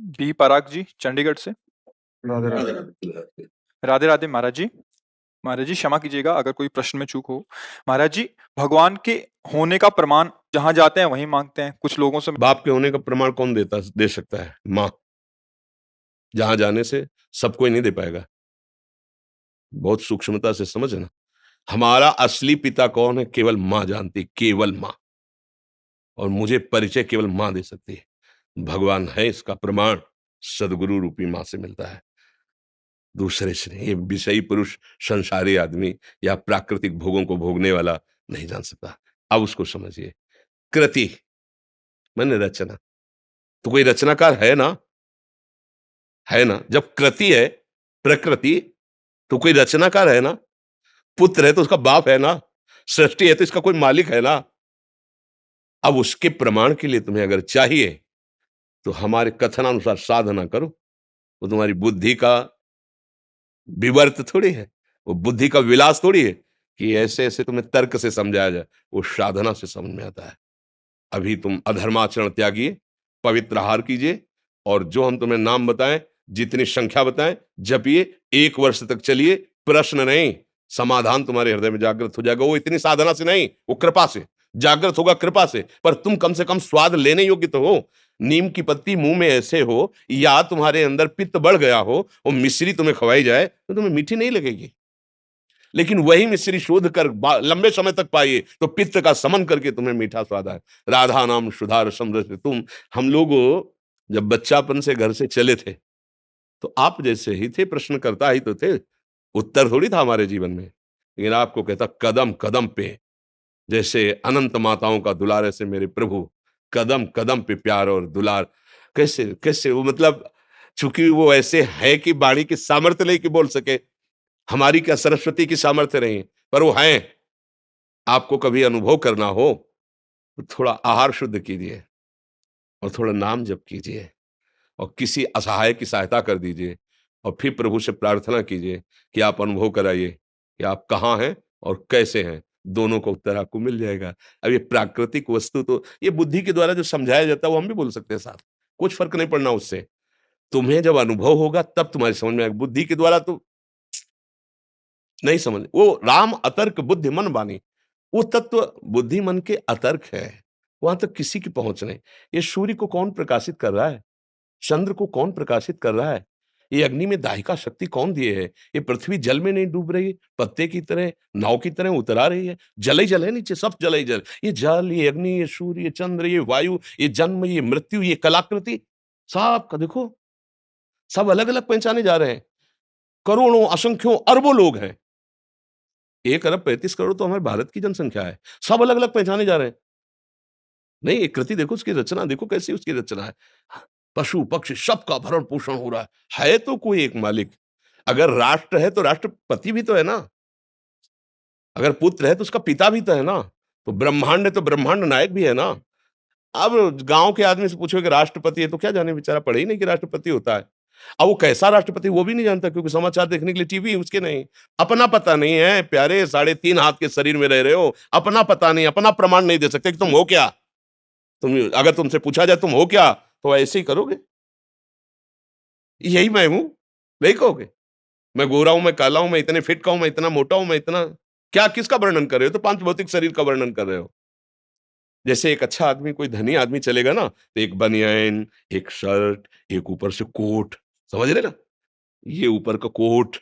B पराग जी चंडीगढ़ से। राधे राधे। राधे राधे महाराज जी। महाराज जी क्षमा कीजिएगा अगर कोई प्रश्न में चूक हो। महाराज जी, भगवान के होने का प्रमाण जहां जाते हैं वहीं मांगते हैं। कुछ लोगों से बाप के होने का प्रमाण कौन दे सकता है? माँ। जहां जाने से सब कोई नहीं दे पाएगा। बहुत सूक्ष्मता से समझना। हमारा असली पिता कौन है? केवल माँ जानती, केवल माँ। और मुझे परिचय केवल माँ दे सकती है। भगवान है इसका प्रमाण सदगुरु रूपी माँ से मिलता है, दूसरे से नहीं। ये विषयी पुरुष, संसारी आदमी या प्राकृतिक भोगों को भोगने वाला नहीं जान सकता। अब उसको समझिए। कृति माने रचना। तो कोई रचनाकार है ना? है ना? जब कृति है प्रकृति, तो कोई रचनाकार है ना? पुत्र है तो उसका बाप है ना? सृष्टि है तो इसका कोई मालिक है ना? अब उसके प्रमाण के लिए तुम्हें अगर चाहिए तो हमारे कथनानुसार साधना करो। वो तुम्हारी बुद्धि का विवर्त थोड़ी है, वो बुद्धि का विलास थोड़ी है कि ऐसे ऐसे तुम्हें तर्क से समझाया जाए। वो साधना से समझ में आता है। अभी तुम अधर्माचरण त्यागिए, पवित्र आहार कीजिए, और जो हम तुम्हें नाम बताएं, जितनी संख्या बताएं, जपिए। 1 वर्ष तक चलिए। प्रश्न नहीं, समाधान तुम्हारे हृदय में जागृत हो जाएगा। वो इतनी साधना से नहीं, वो कृपा से जागृत होगा, कृपा से। पर तुम कम से कम स्वाद लेने योग्य तो हो। नीम की पत्ती मुंह में ऐसे हो, या तुम्हारे अंदर पित्त बढ़ गया हो, वो मिश्री तुम्हें खवाई जाए तो तुम्हें मीठी नहीं लगेगी। लेकिन वही मिश्री शोध कर लंबे समय तक पाइए तो पित्त का समन करके तुम्हें मीठा स्वाद आए। राधा नाम सुधार समृद्ध तुम। हम लोग जब बच्चापन से घर से चले थे तो आप जैसे ही थे, प्रश्न करता ही तो थे, उत्तर थोड़ी था हमारे जीवन में। लेकिन आपको कहता कदम कदम पे, जैसे अनंत माताओं का दुलार ऐसे मेरे प्रभु, कदम कदम पे प्यार और दुलार। कैसे कैसे वो, मतलब चूंकि वो ऐसे है कि वाणी की सामर्थ्य नहीं कि बोल सके। हमारी क्या सरस्वती की सामर्थ्य नहीं, पर वो हैं। आपको कभी अनुभव करना हो तो थोड़ा आहार शुद्ध कीजिए और थोड़ा नाम जप कीजिए और किसी असहाय की सहायता कर दीजिए, और फिर प्रभु से प्रार्थना कीजिए कि आप अनुभव कराइए कि आप कहाँ हैं और कैसे हैं। दोनों का उत्तर आपको मिल जाएगा। अब ये प्राकृतिक वस्तु तो ये बुद्धि के द्वारा जो समझाया जाता है वो हम भी बोल सकते हैं साथ, कुछ फर्क नहीं पड़ना उससे। तुम्हें जब अनुभव होगा तब तुम्हारी समझ में आएगा। बुद्धि के द्वारा तो नहीं समझ। वो राम अतर्क बुद्धि मन बानी, वो तत्व बुद्धि मन के अतर्क है। वहां तक किसी की पहुंच नहीं। ये सूर्य को कौन प्रकाशित कर रहा है? चंद्र को कौन प्रकाशित कर रहा है? ये अग्नि में दाहिका शक्ति कौन दिए है? ये पृथ्वी जल में नहीं डूब रही, पत्ते की तरह, नाव की तरह उतरा रही है। जल ही जल है नीचे, सब जल ही जल। ये जल, ये अग्नि, ये सूर्य, ये चंद्र, ये वायु, ये जन्म, ये मृत्यु, ये कलाकृति, सब का देखो, सब अलग अलग पहचाने जा रहे हैं। करोड़ों, असंख्यों, अरबों लोग हैं। 1 अरब 35 करोड़ तो हमारे भारत की जनसंख्या है। सब अलग अलग पहचाने जा रहे हैं। नहीं, एक कृति देखो, उसकी रचना देखो कैसी उसकी रचना है। पशु पक्षी सबका भरण पोषण हो रहा है तो कोई एक मालिक। अगर राष्ट्र है तो राष्ट्रपति भी तो है ना। अगर पुत्र है तो उसका पिता भी तो है ना। तो ब्रह्मांड है तो ब्रह्मांड नायक भी है ना। अब गांव के आदमी से पूछो कि राष्ट्रपति है तो क्या जाने, बेचारा पढ़े ही नहीं कि राष्ट्रपति होता है। अब वो कैसा राष्ट्रपति वो भी नहीं जानता, क्योंकि समाचार देखने के लिए टीवी उसके नहीं। अपना पता नहीं है प्यारे, 3.5 हाथ के शरीर में रह रहे हो, अपना पता नहीं, अपना प्रमाण नहीं दे सकते कि तुम हो क्या। तुम अगर तुमसे पूछा जाए तुम हो क्या, तो ऐसे ही करोगे, यही मैं हूं, नहीं कहोगे। मैं गोरा हूं, मैं काला हूं, मैं इतने फिट का हूं, मैं इतना मोटा हूं, मैं इतना क्या, किसका वर्णन कर रहे हो? तो पांच भौतिक शरीर का वर्णन कर रहे हो। जैसे एक अच्छा आदमी, कोई धनी आदमी चलेगा ना, तो एक बनियान, एक शर्ट, एक ऊपर से कोट, समझ रहे ना? ये ऊपर का कोट,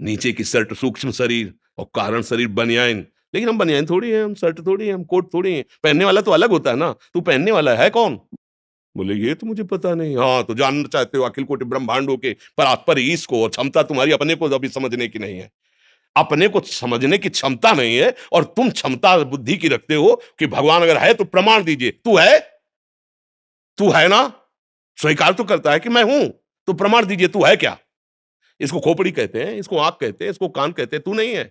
नीचे की शर्ट, सूक्ष्म शरीर और कारण शरीर बनियान। लेकिन हम बनियान थोड़ी है, हम शर्ट थोड़ी है, हम कोट थोड़ी है। पहनने वाला तो अलग होता है ना। तू पहनने वाला है कौन? बोले ये तो मुझे पता नहीं। हाँ, तो जानना चाहते हो अखिल कोटि ब्रह्मांडों के पर ईश को, और क्षमता तुम्हारी अपने को अभी समझने की नहीं है। अपने को समझने की क्षमता नहीं है, और तुम क्षमता बुद्धि की रखते हो कि भगवान अगर है तो प्रमाण दीजिए। तू है? तू है ना? स्वीकार तो करता है कि मैं हूं, तो प्रमाण दीजिए, तू है क्या? इसको खोपड़ी कहते हैं, इसको आंख कहते हैं, इसको कान कहते हैं। तू नहीं है।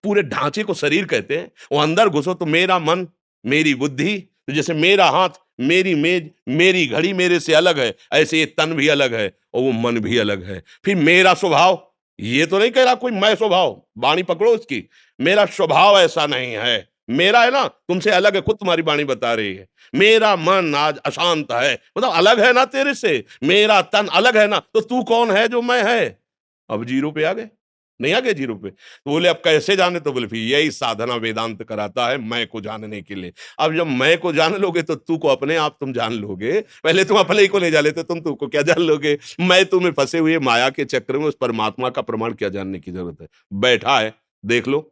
पूरे ढांचे को शरीर कहते हैं। वो अंदर घुसो तो मेरा मन, मेरी बुद्धि, तो जैसे मेरा हाथ, मेरी मेज, मेरी घड़ी मेरे से अलग है, ऐसे ये तन भी अलग है और वो मन भी अलग है। फिर मेरा स्वभाव, ये तो नहीं कह रहा कोई मैं स्वभाव, वाणी पकड़ो उसकी। मेरा स्वभाव ऐसा नहीं है, मेरा है ना, तुमसे अलग है, खुद तुम्हारी वाणी बता रही है। मेरा मन आज अशांत है, मतलब अलग है ना तेरे से। मेरा तन अलग है ना, तो तू कौन है जो मैं है? अब जीरो पे आ गए, नहीं आ गए जीरो पे? तो बोले अब कैसे जाने? तो बोले फिर यही साधना वेदांत कराता है, मैं को जानने के लिए। अब जब मैं को जान लोगे तो तू को अपने आप तुम जान लोगे। पहले तुम अपने ही को नहीं जान लेते, तुम तू को क्या जान लोगे? मैं तुम्हें फंसे हुए माया के चक्र में उस परमात्मा का प्रमाण क्या जानने की जरूरत है? बैठा है, देख लो,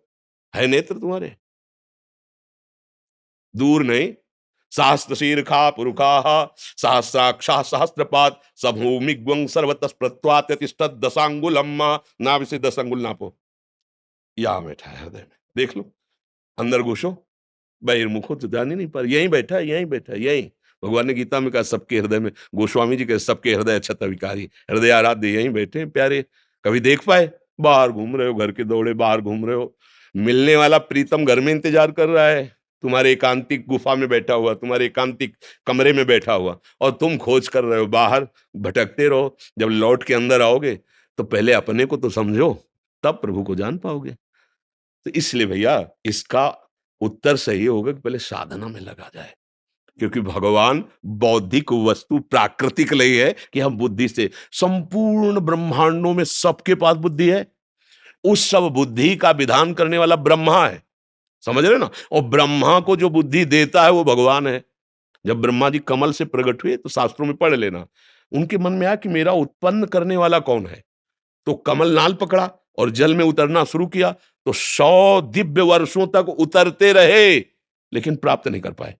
है नेत्र तुम्हारे, दूर नहीं। सहस्त्र शीर्षा पुरुषाः सहस्राक्षा सहस्त्रपाद सभूमिग्वं सर्वतः तिष्ठत् दशांगुलम। नाभि से 10 अंगुल नापो, यहाँ बैठा है हृदय में, देख लो। अंदर घुसो, बहिर्मुखो तो जान ही नहीं पर, यहीं बैठा है, यहीं बैठा है, यहीं। भगवान ने गीता में कहा सबके हृदय में, गोस्वामी जी के सबके हृदय छत विकारी, हृदय आराध्य यहीं बैठे हैं प्यारे। कभी देख पाए? बाहर घूम रहे हो, घर के दौड़े बाहर घूम रहे हो। मिलने वाला प्रीतम घर में इंतजार कर रहा है, तुम्हारे एकांतिक गुफा में बैठा हुआ, तुम्हारे एकांतिक कमरे में बैठा हुआ, और तुम खोज कर रहे हो बाहर, भटकते रहो। जब लौट के अंदर आओगे तो पहले अपने को तो समझो, तब प्रभु को जान पाओगे। तो इसलिए भैया इसका उत्तर सही होगा कि पहले साधना में लगा जाए, क्योंकि भगवान बौद्धिक वस्तु प्राकृतिक नहीं है कि हम बुद्धि से, संपूर्ण ब्रह्मांडों में सबके पास बुद्धि है। उस सब बुद्धि का विधान करने वाला ब्रह्मा है, समझ रहे ना? और ब्रह्मा को जो बुद्धि देता है वो भगवान है। जब ब्रह्मा जी कमल से प्रकट हुए तो शास्त्रों में पढ़ लेना, उनके मन में आया कि मेरा उत्पन्न करने वाला कौन है। तो कमल नाल पकड़ा और जल में उतरना शुरू किया, तो 100 दिव्य वर्षों तक उतरते रहे, लेकिन प्राप्त नहीं कर पाए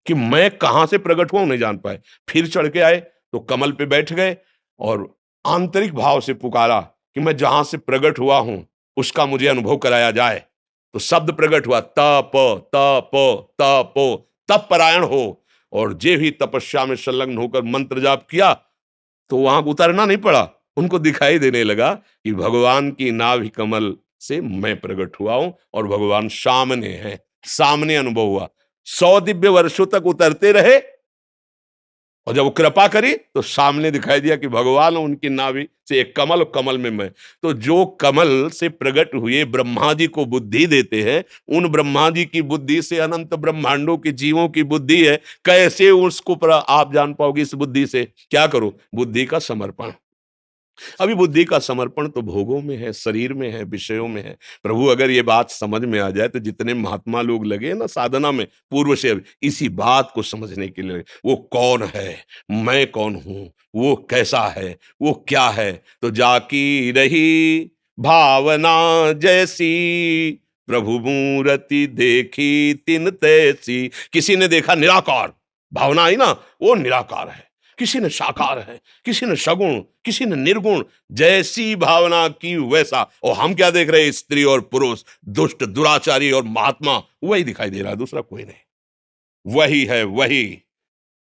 कि मैं कहां से प्रकट हुआ, नहीं जान पाए। फिर चढ़ के आए तो कमल पे बैठ गए और आंतरिक भाव से पुकारा कि मैं जहां से प्रकट हुआ हूं उसका मुझे अनुभव कराया जाए। तो शब्द प्रकट हुआ, तप तप तप, तप परायण हो। और जे भी तपस्या में संलग्न होकर मंत्र जाप किया तो वहां उतरना नहीं पड़ा, उनको दिखाई देने लगा कि भगवान की नाभि कमल से मैं प्रकट हुआ हूं और भगवान सामने है, सामने अनुभव हुआ। 100 दिव्य वर्षों तक उतरते रहे और जब वो कृपा करी तो सामने दिखाई दिया कि भगवान उनकी नाभि से एक कमल और कमल में मैं। तो जो कमल से प्रकट हुए ब्रह्मा जी को बुद्धि देते हैं, उन ब्रह्मा जी की बुद्धि से अनंत ब्रह्मांडों के जीवों की बुद्धि है, कैसे उसको आप जान पाओगे? इस बुद्धि से क्या करो? बुद्धि का समर्पण। अभी बुद्धि का समर्पण तो भोगों में है, शरीर में है, विषयों में है। प्रभु अगर ये बात समझ में आ जाए तो जितने महात्मा लोग लगे ना साधना में पूर्व से, इसी बात को समझने के लिए, वो कौन है, मैं कौन हूं, वो कैसा है, वो क्या है। तो जाकी रही भावना जैसी, प्रभु मूर्ति देखी तिन तैसी। किसी ने देखा निराकार, भावना आई ना, वो निराकार है। किसी ने साकार है, किसी ने सगुण, किसी ने निर्गुण, जैसी भावना की वैसा। और हम क्या देख रहे हैं? स्त्री और पुरुष, दुष्ट दुराचारी और महात्मा, वही दिखाई दे रहा है, दूसरा कोई नहीं। वही है वही।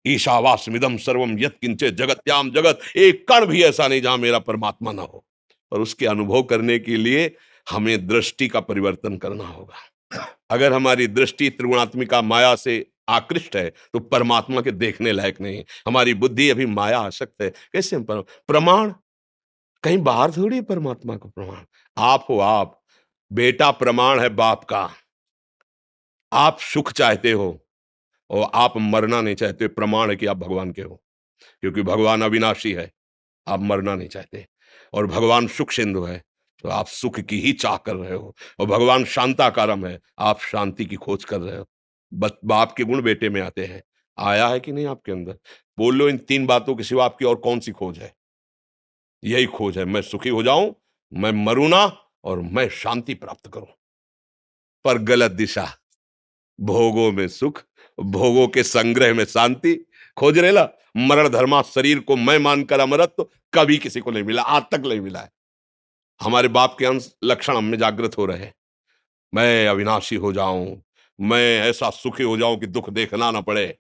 ईशावास्मिदं सर्वम यत्किंचित जगत्याम जगत, एक कण भी ऐसा नहीं जहां मेरा परमात्मा ना हो। और उसके अनुभव करने के लिए हमें दृष्टि का परिवर्तन करना होगा। अगर हमारी दृष्टि त्रिगुणात्मिका माया से आकृष्ट है तो परमात्मा के देखने लायक नहीं। हमारी बुद्धि अभी माया आसक्त है। कैसे हम प्रमाण कहीं बाहर थोड़ी है परमात्मा का प्रमाण। आप हो, आप बेटा प्रमाण है बाप का। आप सुख चाहते हो और आप मरना नहीं चाहते, प्रमाण है कि आप भगवान के हो, क्योंकि भगवान अविनाशी है, आप मरना नहीं चाहते। और भगवान सुख सिंधु है तो आप सुख की ही चाह कर रहे हो। और भगवान शांताकारम है, आप शांति की खोज कर रहे हो। बाप के गुण बेटे में आते हैं, आया है कि नहीं आपके अंदर? बोल लो, इन 3 बातों के सिवा आपकी और कौन सी खोज है? यही खोज है, मैं सुखी हो जाऊं, मैं मरूं ना, और मैं शांति प्राप्त करूं। पर गलत दिशा, भोगों में सुख, भोगों के संग्रह में शांति खोज रहे ला। मरण धर्मा शरीर को मैं मानकर अमरत्व कभी किसी को नहीं मिला, आज तक नहीं मिला है। हमारे बाप के अंश लक्षण हम में जागृत हो रहे हैं। मैं अविनाशी हो जाऊं, मैं ऐसा सुखी हो जाऊं कि दुख देखना ना पड़े,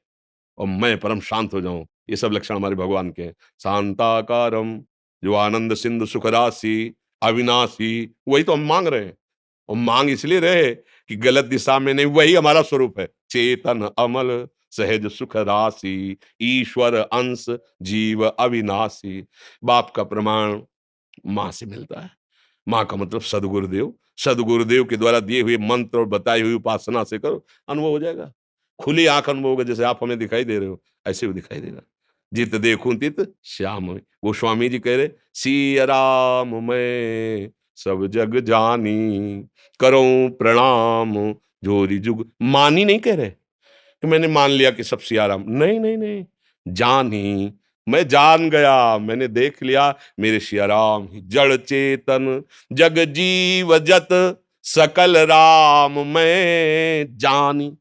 और मैं परम शांत हो जाऊं। ये सब लक्षण हमारे भगवान के हैं। शांताकारम, जो आनंद सिंधु सुख राशि, अविनाशी, वही तो हम मांग रहे हैं। और मांग इसलिए रहे कि गलत दिशा में नहीं, वही हमारा स्वरूप है। चेतन अमल सहज सुख राशि, ईश्वर अंश जीव अविनाशी। बाप का प्रमाण मां से मिलता है। मां का मतलब सदगुरुदेव, सदगुरुदेव के द्वारा दिए हुए मंत्र और बताई हुई उपासना से करो, अनुभव हो जाएगा। खुली आंख अनुभव होगा, जैसे आप हमें दिखाई दे रहे हो ऐसे वो दिखाई देगा। जित देखूं तित श्याम में। वो स्वामी जी कह रहे, सिया राम मैं सब जग जानी, करूं प्रणाम जोरी जुग मानी। नहीं कह रहे कि मैंने मान लिया कि सब सिया राम, नहीं नहीं नहीं, जानी, मैं जान गया, मैंने देख लिया मेरे सिया राम ही जड़ चेतन जग जीव जत सकल राम मैं जानी,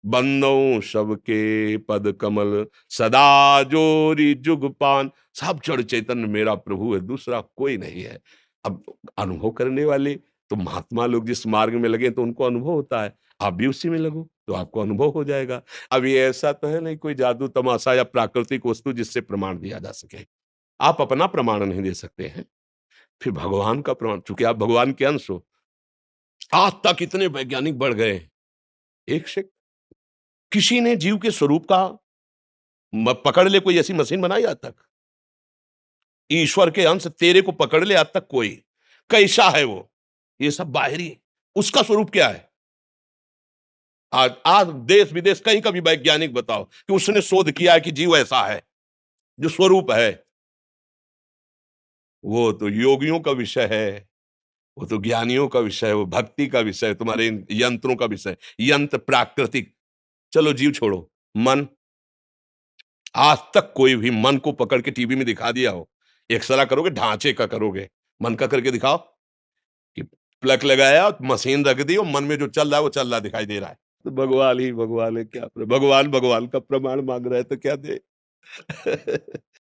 बंदों सबके पद कमल सदा जोरी जुग पान। सब जड़ चैतन्य मेरा प्रभु है, दूसरा कोई नहीं है। अब अनुभव करने वाले तो महात्मा लोग जिस मार्ग में लगे तो उनको अनुभव होता है, आप भी उसी में लगो तो आपको अनुभव हो जाएगा। अब ये ऐसा तो है नहीं कोई जादू तमाशा या प्राकृतिक वस्तु जिससे प्रमाण दिया जा सके। आप अपना प्रमाण नहीं दे सकते हैं, फिर भगवान का प्रमाण, चूंकि आप भगवान के अंश हो। आज तक इतने वैज्ञानिक बढ़ गए, एक से किसी ने जीव के स्वरूप का पकड़ ले कोई ऐसी मशीन बनाई आज तक? ईश्वर के अंश तेरे को पकड़ ले आज तक कोई? कैसा है वो? ये सब बाहरी, उसका स्वरूप क्या है? आज आज देश विदेश कहीं का भी वैज्ञानिक बताओ कि उसने शोध किया है कि जीव ऐसा है जो स्वरूप है। वो तो योगियों का विषय है, वो तो ज्ञानियों का विषय है, वो भक्ति का विषय है, तुम्हारे इन यंत्रों का विषय है। यंत्र प्राकृतिक, चलो जीव छोड़ो, मन। आज तक कोई भी मन को पकड़ के टीवी में दिखा दिया हो? एक्सरा करोगे, ढांचे का करोगे, मन का करके दिखाओ कि प्लग लगाया, मशीन रख दी और मन में जो चल रहा है वो चल रहा दिखाई दे रहा है। तो भगवान ही भगवान है, क्या भगवान भगवान का प्रमाण मांग रहा है तो क्या दे?